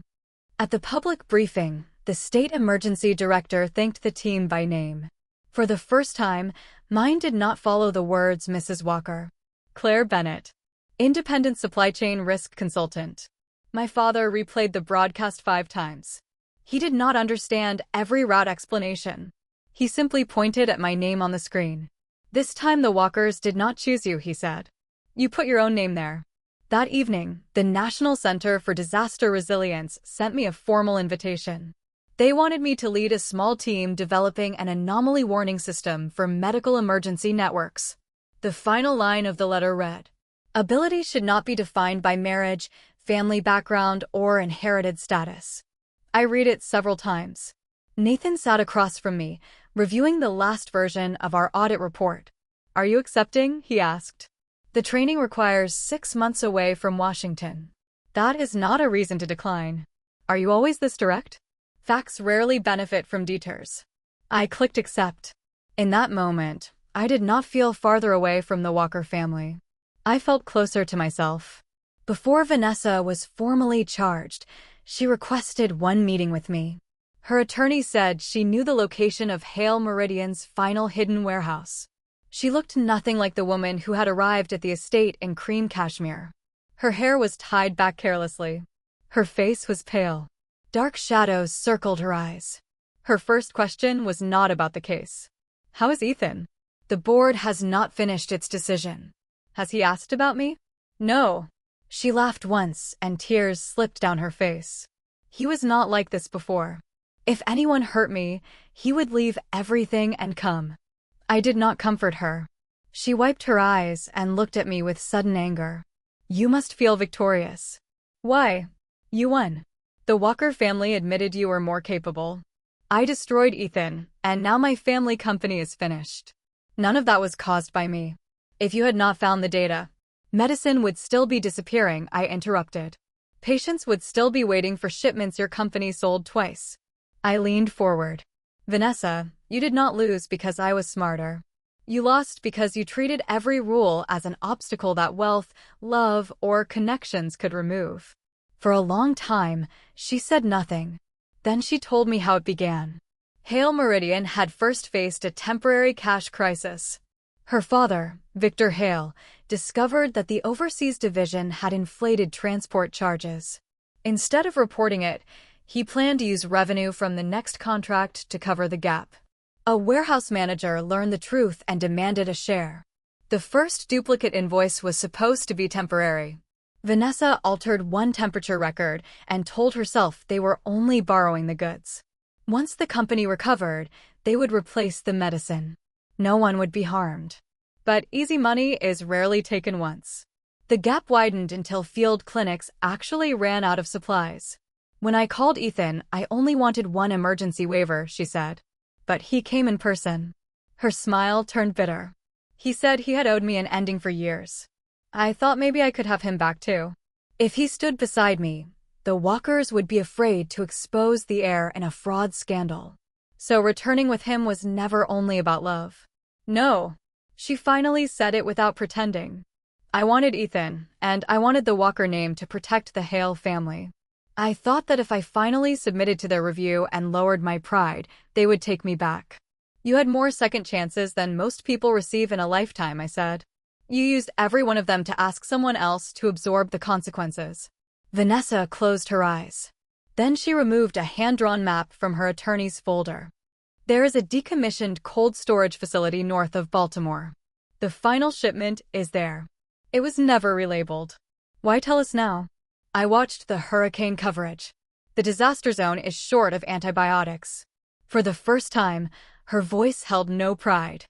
At the public briefing, the state emergency director thanked the team by name. For the first time, mine did not follow the words Mrs. Walker. Claire Bennett, independent supply chain risk consultant. My father replayed the broadcast 5 times. He did not understand every route explanation. He simply pointed at my name on the screen. This time the Walkers did not choose you, he said. You put your own name there. That evening, the National Center for Disaster Resilience sent me a formal invitation. They wanted me to lead a small team developing an anomaly warning system for medical emergency networks. The final line of the letter read, "Ability should not be defined by marriage, family background, or inherited status." I read it several times. Nathan sat across from me, reviewing the last version of our audit report. "Are you accepting?" he asked. "The training requires 6 months away from Washington." "That is not a reason to decline." "Are you always this direct?" "Facts rarely benefit from detours." I clicked accept. In that moment, I did not feel farther away from the Walker family. I felt closer to myself. Before Vanessa was formally charged, she requested one meeting with me. Her attorney said she knew the location of Hale Meridian's final hidden warehouse. She looked nothing like the woman who had arrived at the estate in cream cashmere. Her hair was tied back carelessly. Her face was pale. Dark shadows circled her eyes. Her first question was not about the case. "How is Ethan?" "The board has not finished its decision." "Has he asked about me?" "No." She laughed once, and tears slipped down her face. "He was not like this before. If anyone hurt me, he would leave everything and come." I did not comfort her. She wiped her eyes and looked at me with sudden anger. "You must feel victorious." "Why? You won. The Walker family admitted you were more capable. I destroyed Ethan, and now my family company is finished. None of that was caused by me. If you had not found the data, medicine would still be disappearing," I interrupted. "Patients would still be waiting for shipments your company sold twice." I leaned forward. "Vanessa, you did not lose because I was smarter. You lost because you treated every rule as an obstacle that wealth, love, or connections could remove." For a long time, she said nothing. Then she told me how it began. Hale Meridian had first faced a temporary cash crisis. Her father, Victor Hale, discovered that the overseas division had inflated transport charges. Instead of reporting it, he planned to use revenue from the next contract to cover the gap. A warehouse manager learned the truth and demanded a share. The first duplicate invoice was supposed to be temporary. Vanessa altered one temperature record and told herself they were only borrowing the goods. Once the company recovered, they would replace the medicine. No one would be harmed. But easy money is rarely taken once. The gap widened until field clinics actually ran out of supplies. "When I called Ethan, I only wanted one emergency waiver," she said. "But he came in person." Her smile turned bitter. "He said he had owed me an ending for years. I thought maybe I could have him back too. If he stood beside me, the Walkers would be afraid to expose the heir in a fraud scandal. So returning with him was never only about love." "No." She finally said it without pretending. "I wanted Ethan, and I wanted the Walker name to protect the Hale family. I thought that if I finally submitted to their review and lowered my pride, they would take me back." "You had more second chances than most people receive in a lifetime," I said. "You used every one of them to ask someone else to absorb the consequences." Vanessa closed her eyes. Then she removed a hand-drawn map from her attorney's folder. "There is a decommissioned cold storage facility north of Baltimore. The final shipment is there. It was never relabeled." "Why tell us now?" I watched the hurricane coverage. "The disaster zone is short of antibiotics." For the first time, her voice held no pride.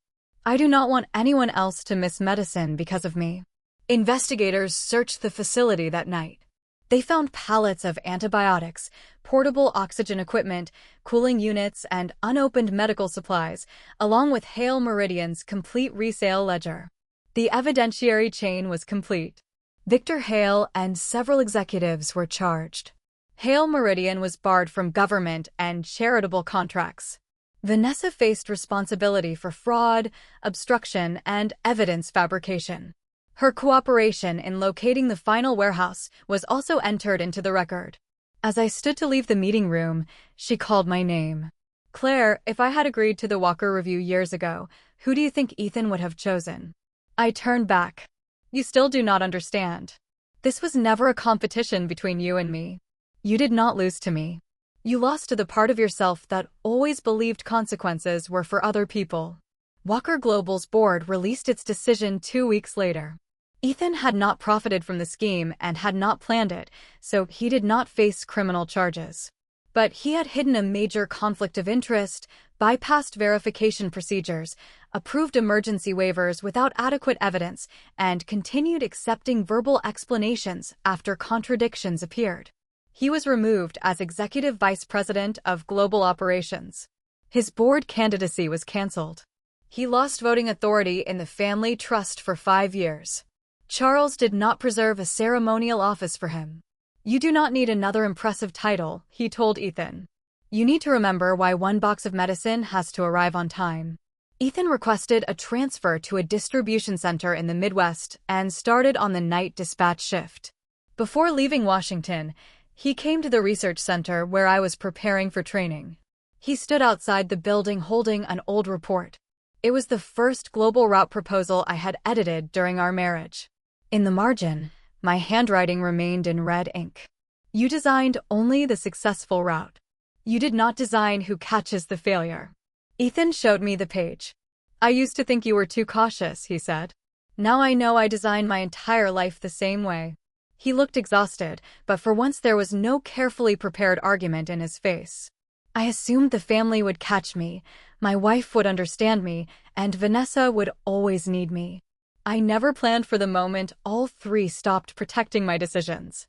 "I do not want anyone else to miss medicine because of me." Investigators searched the facility that night. They found pallets of antibiotics, portable oxygen equipment, cooling units, and unopened medical supplies, along with Hale Meridian's complete resale ledger. The evidentiary chain was complete. Victor Hale and several executives were charged. Hale Meridian was barred from government and charitable contracts. Vanessa faced responsibility for fraud, obstruction, and evidence fabrication. Her cooperation in locating the final warehouse was also entered into the record. As I stood to leave the meeting room, she called my name. "Claire, if I had agreed to the Walker review years ago, who do you think Ethan would have chosen?" I turned back. "You still do not understand. This was never a competition between you and me. You did not lose to me. You lost to the part of yourself that always believed consequences were for other people." Walker Global's board released its decision 2 weeks later. Ethan had not profited from the scheme and had not planned it, so he did not face criminal charges. But he had hidden a major conflict of interest, bypassed verification procedures, approved emergency waivers without adequate evidence, and continued accepting verbal explanations after contradictions appeared. He was removed as Executive Vice President of Global Operations. His board candidacy was canceled. He lost voting authority in the family trust for 5 years. Charles did not preserve a ceremonial office for him. "You do not need another impressive title," he told Ethan. "You need to remember why one box of medicine has to arrive on time." Ethan requested a transfer to a distribution center in the Midwest and started on the night dispatch shift. Before leaving Washington, he came to the research center where I was preparing for training. He stood outside the building holding an old report. It was the first global route proposal I had edited during our marriage. In the margin, my handwriting remained in red ink. "You designed only the successful route. You did not design who catches the failure." Ethan showed me the page. "I used to think you were too cautious," he said. "Now I know I designed my entire life the same way." He looked exhausted, but for once there was no carefully prepared argument in his face. "I assumed the family would catch me, my wife would understand me, and Vanessa would always need me. I never planned for the moment all 3 stopped protecting my decisions."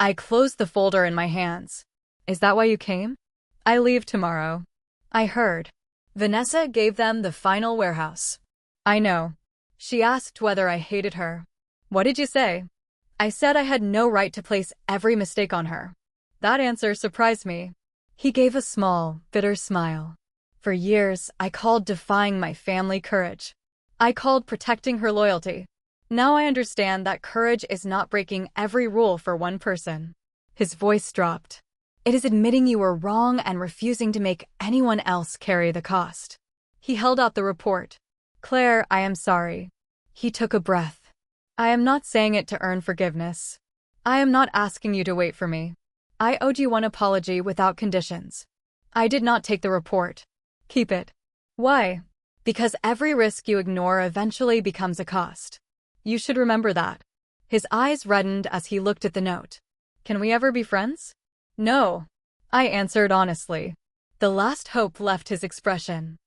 I closed the folder in my hands. "Is that why you came?" "I leave tomorrow." I heard. "Vanessa gave them the final warehouse." "I know." She asked whether I hated her. "What did you say?" I said I had no right to place every mistake on her. That answer surprised me. He gave a small, bitter smile. "For years, I called defying my family courage. I called protecting her loyalty. Now I understand that courage is not breaking every rule for one person." His voice dropped. "It is admitting you were wrong and refusing to make anyone else carry the cost." He held out the report. "Claire, I am sorry." He took a breath. "I am not saying it to earn forgiveness. I am not asking you to wait for me. I owed you one apology without conditions. I did not take the report. Keep it." "Why?" "Because every risk you ignore eventually becomes a cost. You should remember that." His eyes reddened as he looked at the note. "Can we ever be friends?" "No," I answered honestly. The last hope left his expression.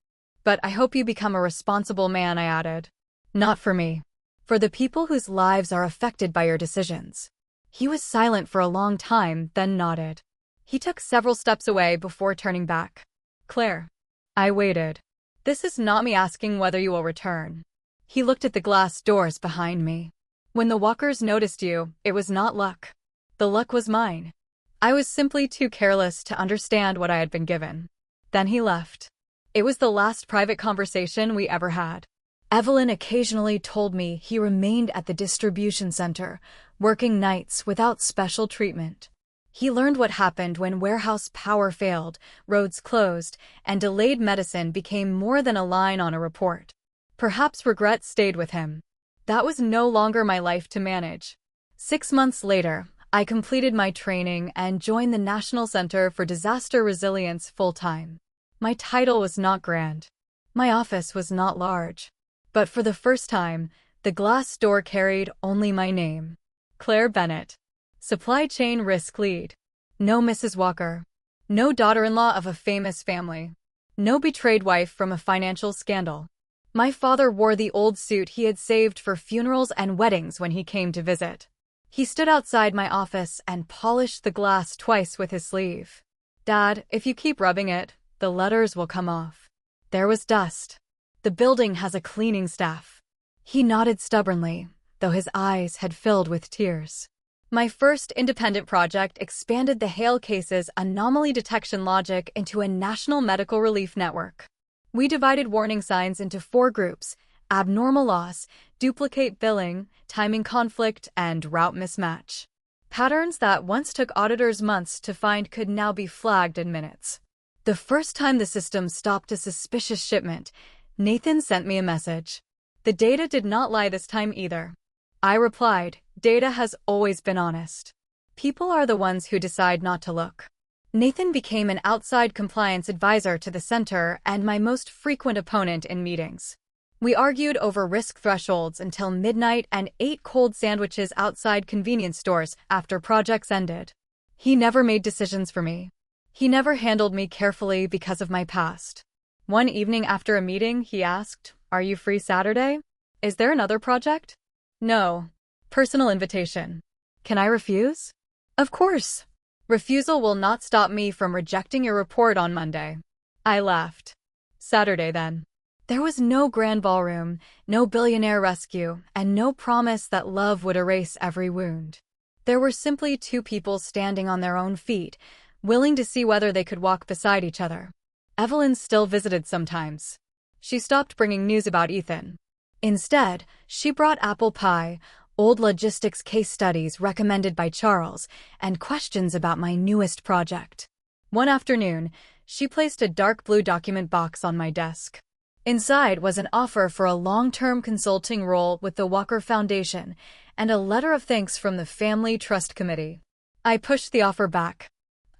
"But I hope you become a responsible man," I added. "Not for me. For the people whose lives are affected by your decisions." He was silent for a long time, then nodded. He took several steps away before turning back. "Claire." I waited. "This is not me asking whether you will return." He looked at the glass doors behind me. "When the Walkers noticed you, it was not luck. The luck was mine. I was simply too careless to understand what I had been given." Then he left. It was the last private conversation we ever had. Evelyn occasionally told me he remained at the distribution center, working nights without special treatment. He learned what happened when warehouse power failed, roads closed, and delayed medicine became more than a line on a report. Perhaps regret stayed with him. That was no longer my life to manage. 6 months later, I completed my training and joined the National Center for Disaster Resilience full-time. My title was not grand. My office was not large. But for the first time, the glass door carried only my name. Claire Bennett. Supply Chain Risk Lead. No Mrs. Walker. No daughter-in-law of a famous family. No betrayed wife from a financial scandal. My father wore the old suit he had saved for funerals and weddings when he came to visit. He stood outside my office and polished the glass twice with his sleeve. "Dad, if you keep rubbing it, the letters will come off." There was dust. "The building has a cleaning staff." He nodded stubbornly, though his eyes had filled with tears. My first independent project expanded the Hale case's anomaly detection logic into a national medical relief network. We divided warning signs into 4 groups: abnormal loss, duplicate billing, timing conflict, and route mismatch. Patterns that once took auditors months to find could now be flagged in minutes. The first time the system stopped a suspicious shipment, Nathan sent me a message. The data did not lie this time either. I replied, "Data has always been honest. People are the ones who decide not to look." Nathan became an outside compliance advisor to the center and my most frequent opponent in meetings. We argued over risk thresholds until midnight and ate cold sandwiches outside convenience stores after projects ended. He never made decisions for me. He never handled me carefully because of my past. One evening after a meeting, he asked, "Are you free Saturday? Is there another project?" "No. Personal invitation." "Can I refuse?" "Of course. Refusal will not stop me from rejecting your report on Monday." I laughed. "Saturday, then." There was no grand ballroom, no billionaire rescue, and no promise that love would erase every wound. There were simply 2 people standing on their own feet, willing to see whether they could walk beside each other. Evelyn still visited sometimes. She stopped bringing news about Ethan. Instead, she brought apple pie, old logistics case studies recommended by Charles, and questions about my newest project. One afternoon, she placed a dark blue document box on my desk. Inside was an offer for a long-term consulting role with the Walker Foundation and a letter of thanks from the Family Trust Committee. I pushed the offer back.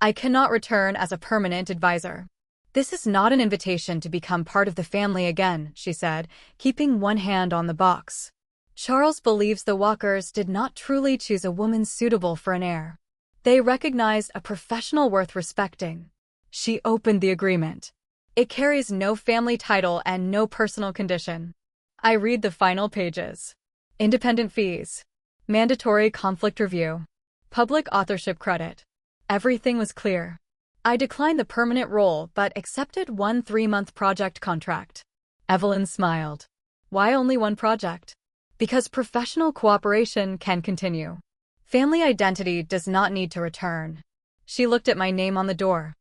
"I cannot return as a permanent advisor." "This is not an invitation to become part of the family again," she said, keeping one hand on the box. "Charles believes the Walkers did not truly choose a woman suitable for an heir. They recognized a professional worth respecting." She opened the agreement. It carries no family title and no personal condition. I read the final pages. Independent fees. Mandatory conflict review. Public authorship credit. Everything was clear. I declined the permanent role but accepted one 3-month project contract. Evelyn smiled. "Why only one project?" "Because professional cooperation can continue. Family identity does not need to return." She looked at my name on the door.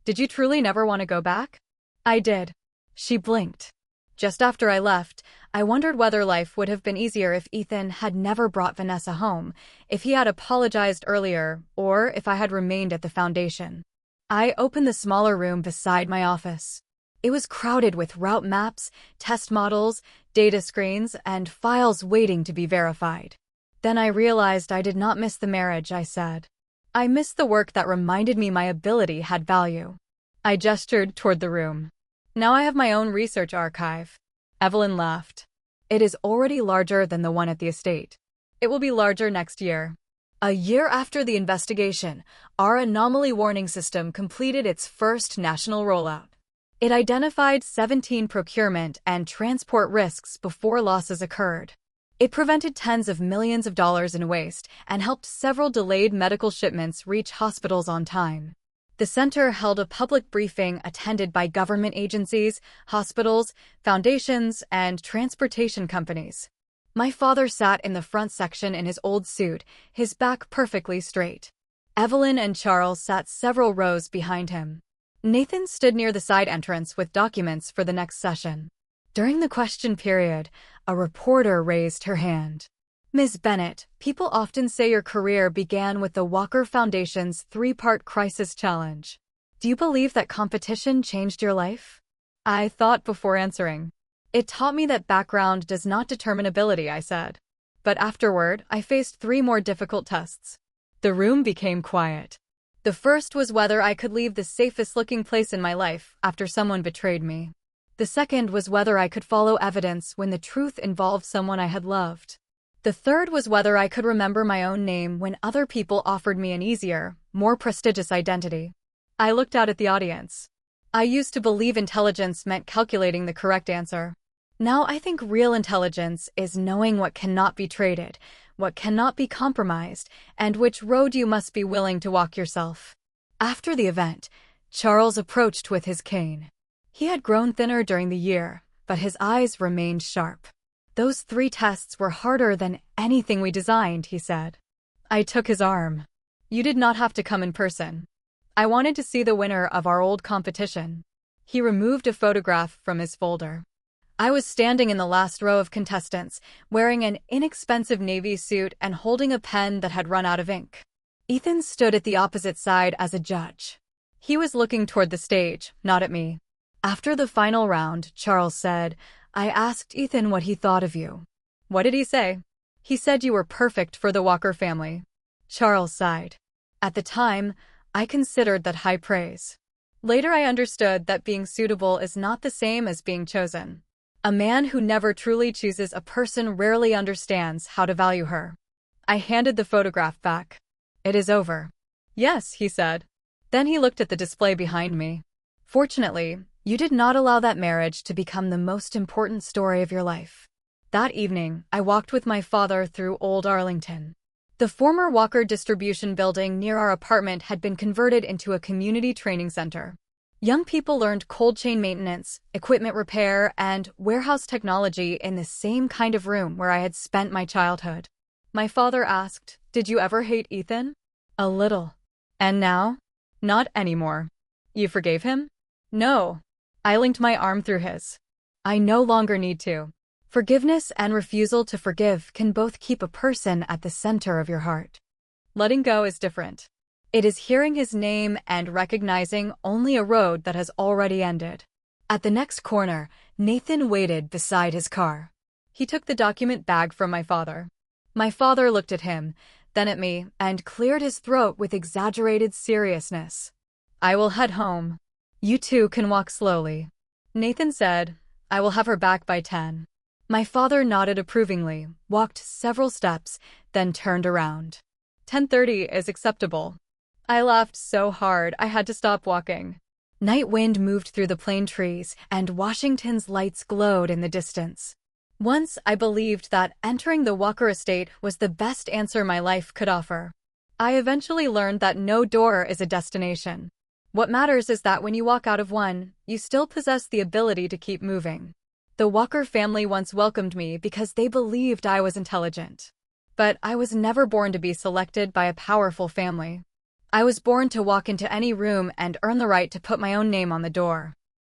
"Did you truly never want to go back?" "I did." She blinked. Just after I left, I wondered whether life would have been easier if Ethan had never brought Vanessa home, if he had apologized earlier, or if I had remained at the foundation. I opened the smaller room beside my office. It was crowded with route maps, test models, data screens, and files waiting to be verified. Then I realized I did not miss the marriage, I said. I missed the work that reminded me my ability had value. I gestured toward the room. "Now I have my own research archive." Evelyn laughed. "It is already larger than the one at the estate. It will be larger next year." A year after the investigation, our anomaly warning system completed its first national rollout. It identified 17 procurement and transport risks before losses occurred. It prevented tens of millions of dollars in waste and helped several delayed medical shipments reach hospitals on time. The center held a public briefing attended by government agencies, hospitals, foundations, and transportation companies. My father sat in the front section in his old suit, his back perfectly straight. Evelyn and Charles sat several rows behind him. Nathan stood near the side entrance with documents for the next session. During the question period, a reporter raised her hand. "Ms. Bennett, people often say your career began with the Walker Foundation's 3-part crisis challenge. Do you believe that competition changed your life?" I thought before answering. "It taught me that background does not determine ability," I said. But afterward, I faced 3 more difficult tests. The room became quiet. The first was whether I could leave the safest-looking place in my life after someone betrayed me. The second was whether I could follow evidence when the truth involved someone I had loved. The third was whether I could remember my own name when other people offered me an easier, more prestigious identity. I looked out at the audience. I used to believe intelligence meant calculating the correct answer. Now I think real intelligence is knowing what cannot be traded, what cannot be compromised, and which road you must be willing to walk yourself. After the event, Charles approached with his cane. He had grown thinner during the year, but his eyes remained sharp. "Those 3 tests were harder than anything we designed," he said. I took his arm. "You did not have to come in person. I wanted to see the winner of our old competition." He removed a photograph from his folder. I was standing in the last row of contestants, wearing an inexpensive navy suit and holding a pen that had run out of ink. Ethan stood at the opposite side as a judge. He was looking toward the stage, not at me. After the final round, Charles said, "I asked Ethan what he thought of you." "What did he say?" "He said you were perfect for the Walker family." Charles sighed. At the time, I considered that high praise. Later I understood that being suitable is not the same as being chosen. A man who never truly chooses a person rarely understands how to value her. I handed the photograph back. "It is over." "Yes," he said. Then he looked at the display behind me. "Fortunately, you did not allow that marriage to become the most important story of your life." That evening, I walked with my father through Old Arlington. The former Walker distribution building near our apartment had been converted into a community training center. Young people learned cold chain maintenance, equipment repair, and warehouse technology in the same kind of room where I had spent my childhood. My father asked, "Did you ever hate Ethan?" "A little." "And now?" "Not anymore." "You forgave him?" "No." I linked my arm through his. "I no longer need to." Forgiveness and refusal to forgive can both keep a person at the center of your heart. Letting go is different. It is hearing his name and recognizing only a road that has already ended. At the next corner, Nathan waited beside his car. He took the document bag from my father. My father looked at him, then at me, and cleared his throat with exaggerated seriousness. "I will head home. You two can walk slowly." Nathan said, "I will have her back by 10. My father nodded approvingly, walked several steps, then turned around. 10:30 is acceptable." I laughed so hard I had to stop walking. Night wind moved through the plane trees, and Washington's lights glowed in the distance. Once I believed that entering the Walker estate was the best answer my life could offer. I eventually learned that no door is a destination. What matters is that when you walk out of one, you still possess the ability to keep moving. The Walker family once welcomed me because they believed I was intelligent. But I was never born to be selected by a powerful family. I was born to walk into any room and earn the right to put my own name on the door.